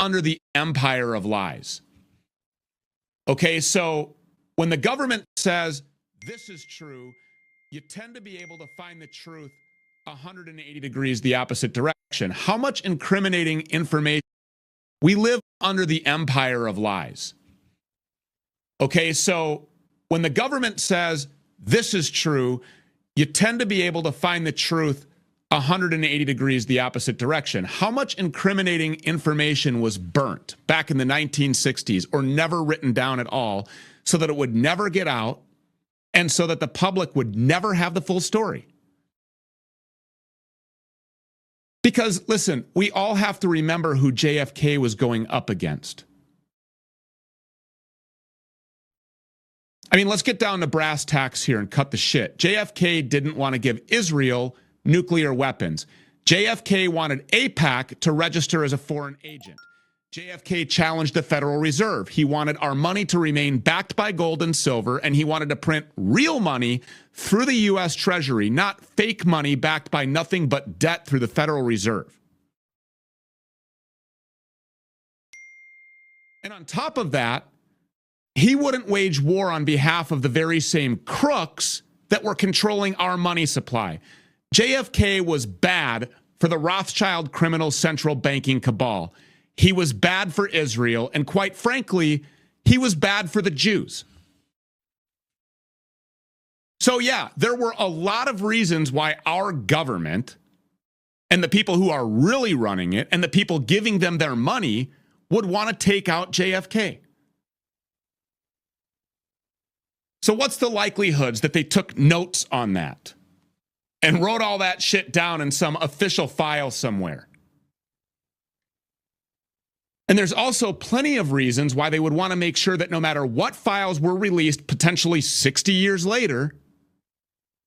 under the empire of lies. Okay, so when the government says this is true, you tend to be able to find the truth 180 degrees the opposite direction. How much incriminating information? We live under the empire of lies. Okay, so when the government says this is true, you tend to be able to find the truth 180 degrees the opposite direction. How much incriminating information was burnt back in the 1960s or never written down at all so that it would never get out and so that the public would never have the full story? Because, listen, we all have to remember who JFK was going up against. I mean, let's get down to brass tacks here and cut the shit. JFK didn't want to give Israel nuclear weapons. JFK wanted AIPAC to register as a foreign agent. JFK challenged the Federal Reserve. He wanted our money to remain backed by gold and silver, and he wanted to print real money through the U.S. Treasury, not fake money backed by nothing but debt through the Federal Reserve. And on top of that, he wouldn't wage war on behalf of the very same crooks that were controlling our money supply. JFK was bad for the Rothschild criminal central banking cabal. He was bad for Israel, and quite frankly, he was bad for the Jews. So yeah, there were a lot of reasons why our government and the people who are really running it and the people giving them their money would want to take out JFK. So what's the likelihoods that they took notes on that and wrote all that shit down in some official file somewhere? And there's also plenty of reasons why they would want to make sure that no matter what files were released potentially 60 years later,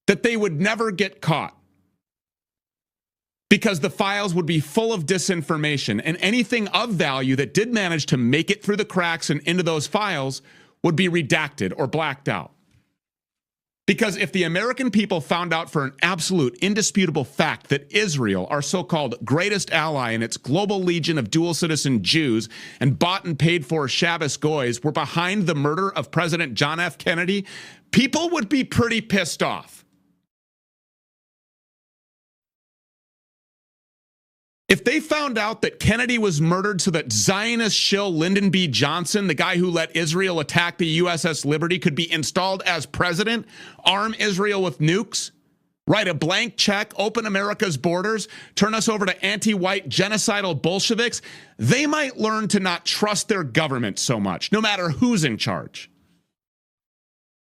that they would never get caught. Because the files would be full of disinformation, and anything of value that did manage to make it through the cracks and into those files would be redacted or blacked out. Because if the American people found out for an absolute, indisputable fact that Israel, our so-called greatest ally in its global legion of dual citizen Jews and bought and paid for Shabbos goys, were behind the murder of President John F. Kennedy, people would be pretty pissed off. If they found out that Kennedy was murdered so that Zionist shill Lyndon B. Johnson, the guy who let Israel attack the USS Liberty, could be installed as president, arm Israel with nukes, write a blank check, open America's borders, turn us over to anti-white genocidal Bolsheviks, they might learn to not trust their government so much, no matter who's in charge.